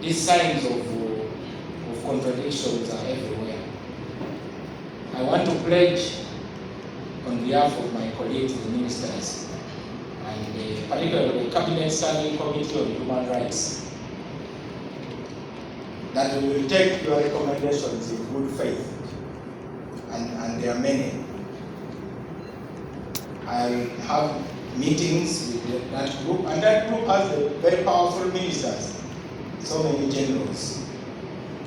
these signs of contradictions are everywhere. I want to pledge on behalf of my colleagues, the ministers, and particularly the Cabinet Standing Committee on Human Rights, that we will take your recommendations in good faith, and there are many. I'll have meetings with that group, and that group has very powerful ministers, so many generals.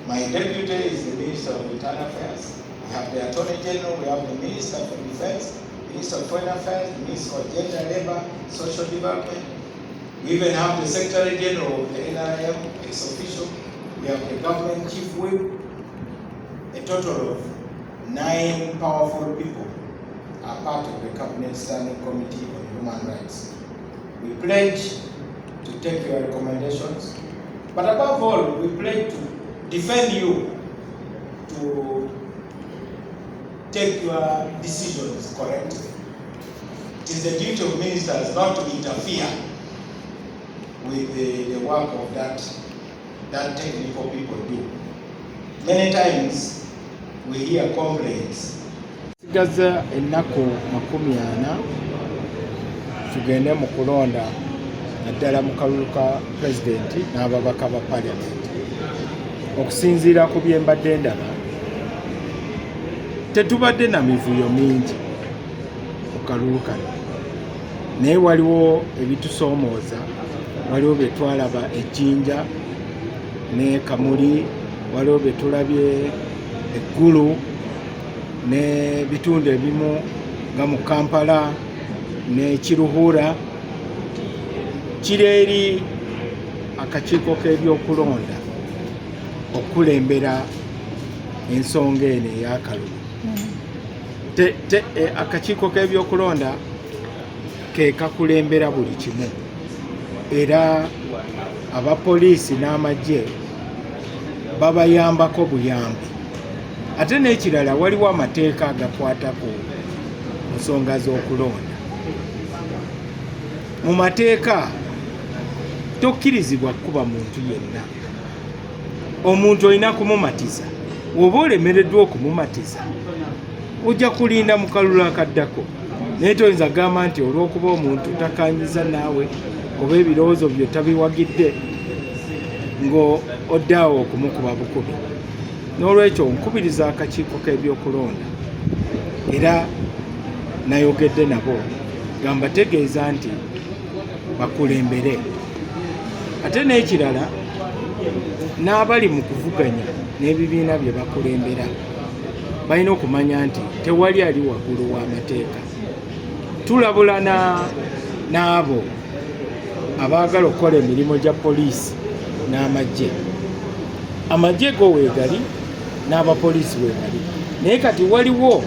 My deputy is the Minister of Internal Affairs. We have the Attorney General, we have the Minister for Defense, Minister of Foreign Affairs, the Minister of Gender, Labour, Social Development. We even have the Secretary General of the NRM, ex-official. We have the Government Chief Whip. A total of 9 powerful people are part of the Cabinet Standing Committee on Human Rights. We pledge to take your recommendations, but above all, we pledge to defend you, to take your decisions correctly. It is the duty of ministers not to interfere with the work of that technical people do. Many times we hear complaints. Sigaza ennaku 40 tugende mu kulonda naddala mu kalulu ka pulezidenti n'ababaka ba paliamenti. Okusinziira ku bye mbadde ndaba, tetubadde na mivuyo mingi ku kalulu kano, naye waliwo ebitusoomooza. Waliwo bye twalaba Ejjinja ne Kamuli, waliwo bye tulabye Gulu ne bitundu ebimu nga mu Kampala ne Kiruhura. Kiri eri akakiiko k'ebyokulonda okulembera ensonga eno ey'akalulu. Akakiiko k'ebyokulonda ke kakulembera buli kimu, era abapoliisi n'amagye babayambako buyambi. Ate n'ekirala, waliwo amateeka agakwata ku nsonga z'okulonda. Mu mateeka tokkirizibwa kuba muntu yenna. Omuntu olina kumumatiza. Oba olemereddwa okumumatiza, ojja kulinda mu kalulu akaddako. Naye toyinza gamba nti olw'okuba omuntu takanyiza naawe oba ebirowoozo byo tabiwagidde ng'oddaawo okumukuba bukubi. N'olwekyo nkubiriza akakiiko k'ebyokulonda, era nayogedde nabo gamba tegeeza nti bakulembere. Ate n'ekirala, n'abali mu kuvuganya n'ebibiina bye bakulembera balina okumanya nti tewali ali waggulu w'amateeka. Tulabula n'abo abaagala okukola emirimu gya poliisi n'amagye. Amagye go weegali n'abapoliisi weegali, naye kati waliwo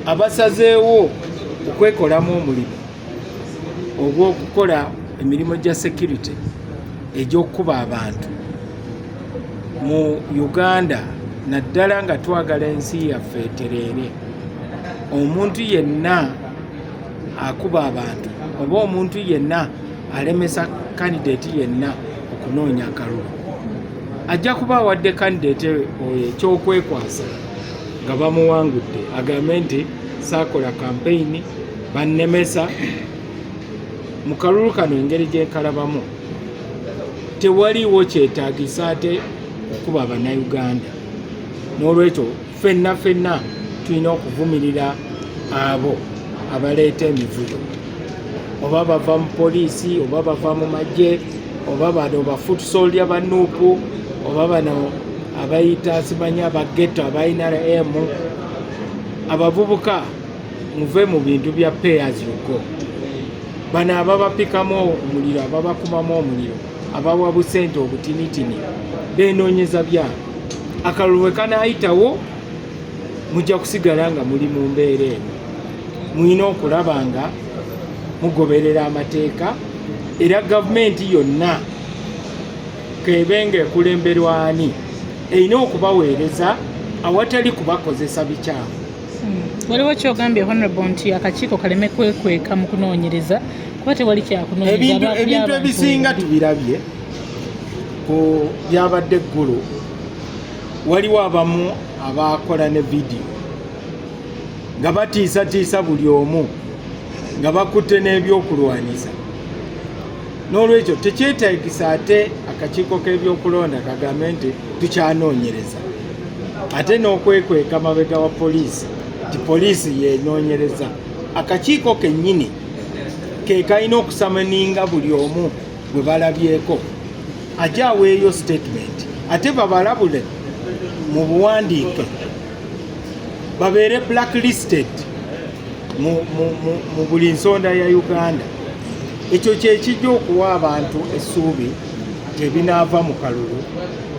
abasazeewo okwekolamu omulimu ogw'okukola emirimu gya security egy'okukuba abantu mu Uganda. Naddala nga twagala ensi yaffe etereere, omuntu yenna akuba abantu oba omuntu yenna alemesa kandidate yenna okunoonya akalulu, ajja kuba awadde kandidate oyo ekyokwekwasa nga bamuwangudde, agambe nti saakola kampeyini bannemesa. Mu kalulu kano engeri gyenkalabamu, tewaliwo kyetaagisa ate okuba Bannayuganda. N'olwekyo ffenna tulina okuvumirira abo abaleeta emivuyo, oba bava mu poliisi, oba bava mu magye, oba bano bafutusolya ba Nuupu, oba bano abayita simanya abageto aba NRM. Abavubuka muve mu bintu bya pay as you go. Bano ababapikamu omuliro, ababakumamu omuliro, abawa busente obutinitini, beenoonyeza byabo. Akalulu bwe kanaayitawo, mujja kusigala nga muli mu mbeera eno. Mulina okulaba nga mugoberera amateeka, era gavumenti yonna kebenga ekulemberwa ani erina okubaweereza awatali kubakozesa bikyamu. Waliwo kyogambye Honorable nti akakiiko kaleme kwekweka mu kunoonyereza kuba tewali kyakunoonyereza. Ebintu ebisinga tubirabye ku byabadde Gulu waliwo abamu abakola ne vidiyo nga batiisatiisa buli omu nga bakutte n'ebyokulwanyisa. N'olwekyo tekyetaagisa ate akakiiko k'ebyokulonda kagambe nti tukyanoonyereza ate n'okwekweka mabega wa poliisi ti poliisi yenoonyereza. Akakiiko kennyini ke kalina okusamaninga buli omu bwe balabyeko ajja aweeyo statement ate babalabule mu buwandiike babeere blacklisted mu buli nsonda ya Uganda. Ekyo kyekijja okuwa abantu essuubi tebinaava mu kalulu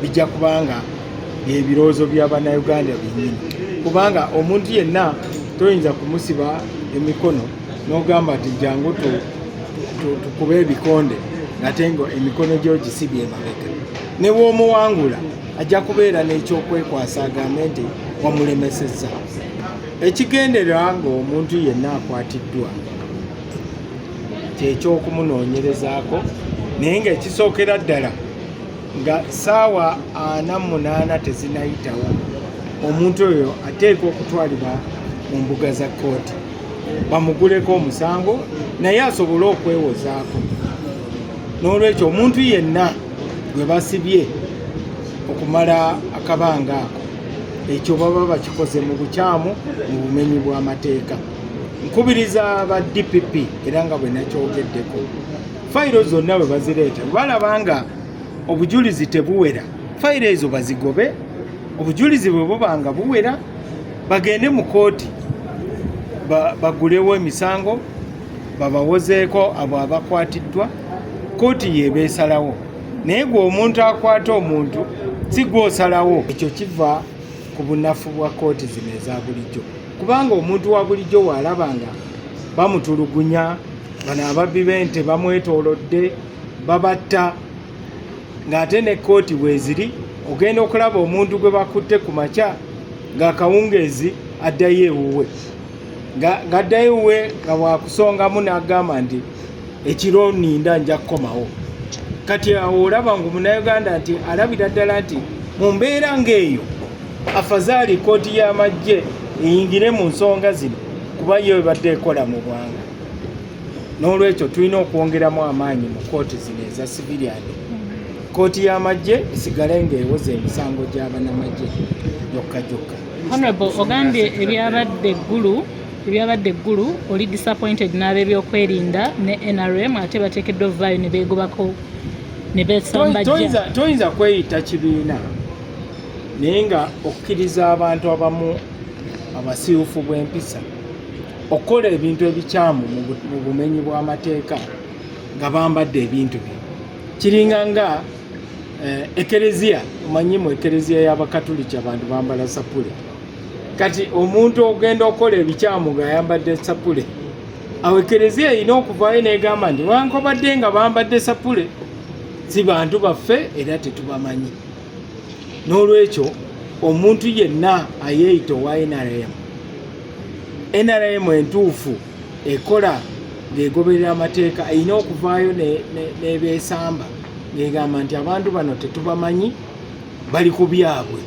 bijja kubanga byebirowoozo by'Abannayuganda byennyini, kubanga omuntu yenna toyinza kumusiba emikono n'ogamba nti jangu tukube ebikonde ate nga emikono gyo gisibye emabega. Ne bw'omuwangula ajja kubeera n'ekyokwekwasa agambe nti wamulemesezza. Ekigendererwa ng'omuntu yenna akwatiddwa kyekyokumunoonyerezaako, naye ng'ekisookera ddala nga ssaawa 48 tezinayitawo omuntu oyo ateekwa okutwalibwa mu mbuga za kkooti bamuguleko omusango naye asobole okwewozaako. N'olwekyo omuntu yenna gwe basibye okumala akabanga ako ekyo baba bakikoze mu bukyamu mu bumenyi bw'amateeka. Nkubiriza ba DPP era nga bwe nakyogeddeko, fayiro zonna bwe bazireeta balaba nga obujulizi tebuwera, fayiro ezo bazigobe. Obujulizi bwe buba nga buwera bagende mu kooti bagulewo emisango babawozeeko abo abakwatiddwa, kooti yebeesalawo. Naye gwe omuntu akwata omuntu si gw'osalawo. Ekyo kiva ku bunafu bwa kooti zino eza bulijjo, kubanga omuntu wa bulijjo waalaba nga bamutulugunya, bano ababbi b'ente bamwetoolodde babatta, ng'ate ne kooti weeziri ogenda okulaba omuntu gwe bakutte ku makya ng'akawungeezi addayo ewuwe, ng'addayo ewuwe nga bwakusongamu n'agamba nti ekiro nninda nja kukomawo. Kati awo olaba ng'Omunnayuganda nti alabira ddala nti mu mbeera ng'eyo afazaali kooti y'amagye eyingire mu nsonga zino kuba yo ebadde ekola mu bwanga. N'olwekyo tulina okwongeramu amaanyi mu kooti zino eza sivilyani. Kooti y'amagye esigale ng'ewoza emisango gy'abannamagye gyokka gyokka. Honorable, ogambye ebyabadde Gulu oli disappointed n'ab'ebyokwerinda ne NRM ate bateekeddwa ovaayo ne beegobako ne beesambajja. Toyinza kweyita kibiina naye nga okukkiriza abantu abamu abasiiwufu bw'empisa okukola ebintu ebikyamu mu bumenyi bw'amateeka nga bambadde ebintu bye. Kiringa nga ekereziya, omanyi mu ekereziya y'Abakatuliki abantu bambala sapule. Kati omuntu ogenda okukola ebikyamu ng'ayambadde sapule, awo ekereziya erina okuvaayo n'egamba nti wankobadde nga bambadde sapule si bantu baffe era tetubamanyi. N'olwekyo omuntu yenna ayeeyita owa NRM entuufu ekola ng'egoberera amateeka erina okuvaayo n'ebeesamba ng'egamba nti abantu bano tetubamanyi bali ku byabwe.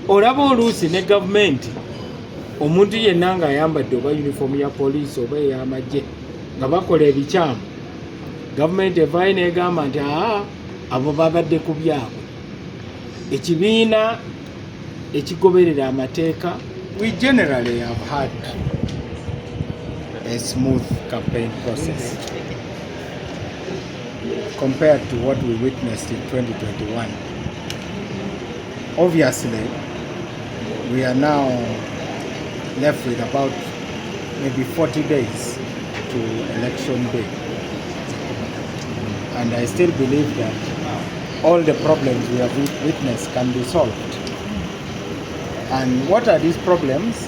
Olaba oluusi ne gavumenti omuntu yenna ng'ayambadde oba yunifoomu ya poliisi oba ey'amagye nga bakola ebikyamu, gavumenti evaayo n'egamba nti abo babadde ku byabwe. Ekibiina ekigoberera amateeka, we generally have had a smooth campaign process compared to what we witnessed in 2021. Obviously, we are now left with about maybe 40 days to election day. And I still believe that all the problems we have witnessed can be solved. And what are these problems?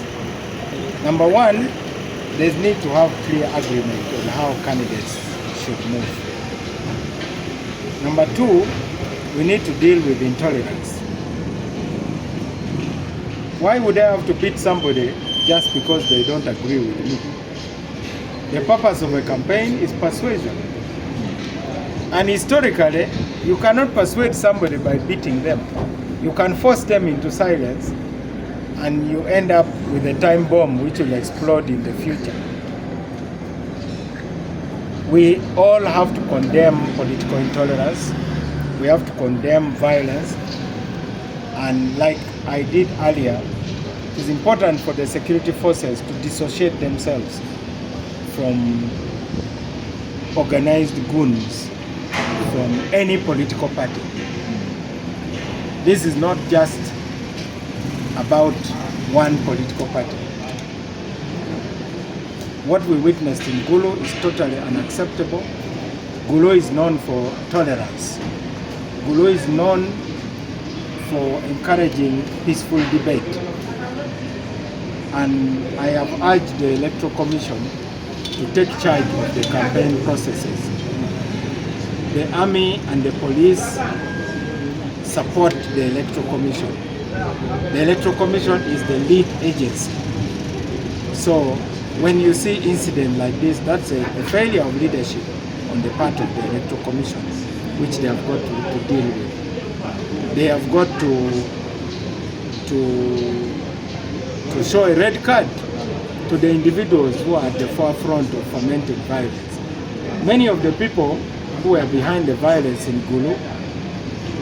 Number one, there's need to have clear agreement on how candidates should move. Number two, we need to deal with intolerance. Why would I have to beat somebody just because they don't agree with me? The purpose of a campaign is persuasion. And historically, You cannot persuade somebody by beating them. You can force them into silence, and you end up with a time bomb which will explode in the future. We all have to condemn political intolerance. We have to condemn violence. And like I did earlier, it is important for the security forces to dissociate themselves from organized goons from any political party. This is not just about one political party. What we witnessed in Gulu is totally unacceptable. Gulu is known for tolerance. Gulu is known for encouraging peaceful debate. And I have urged the Electoral Commission to take charge of the campaign processes. The army and the police support the Electoral Commission. The Electoral Commission is the lead agency. So when you see incident like this, that's a failure of leadership on the part of the Electoral Commission, which they have got to deal with. They have got to show a red card to the individuals who are at the forefront of fomenting violence. Many of the people who are behind the violence in Gulu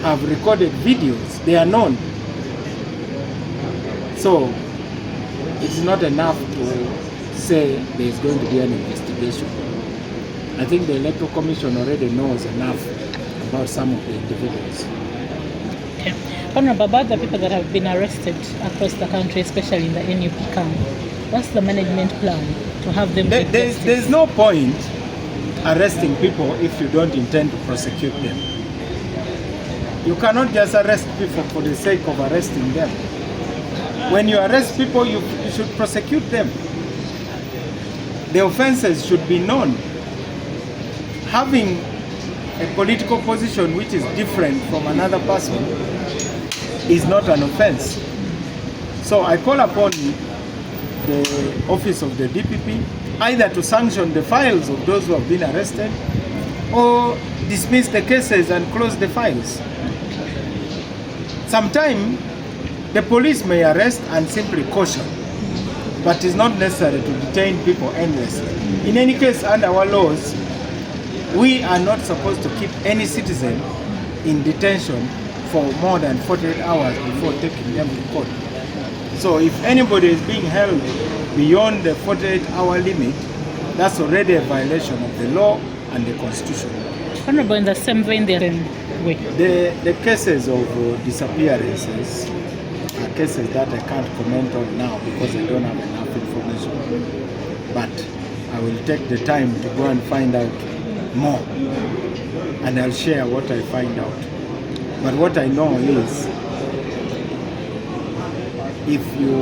have recorded videos. They are known. So it's not enough to say there is going to be an investigation. I think the Electoral Commission already knows enough about some of the individuals. Okay. Honorable, about the people that have been arrested across the country, especially in the NUP camp, what's the management plan to have them? There's no point arresting people if you don't intend to prosecute them. You cannot just arrest people for the sake of arresting them. When you arrest people, you should prosecute them. The offenses should be known. Having a political position which is different from another person is not an offense. So I call upon the office of the DPP either to sanction the files of those who have been arrested or dismiss the cases and close the files. Sometimes the police may arrest and simply caution, but it's not necessary to detain people endlessly. In any case, under our laws, we are not supposed to keep any citizen in detention for more than 48 hours before taking them to court. So if anybody is being held beyond the 48-hour limit, that's already a violation of the law and the Constitution. Honorable, in the same vein, the cases of disappearances are cases that I can't comment on now because I don't have enough information. But I will take the time to go and find out more, and I'll share what I find out. But what I know is, if you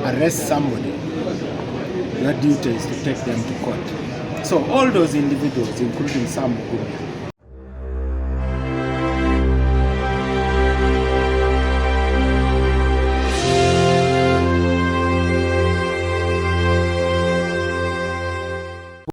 arrest somebody, your duty is to take them to court. So all those individuals, including some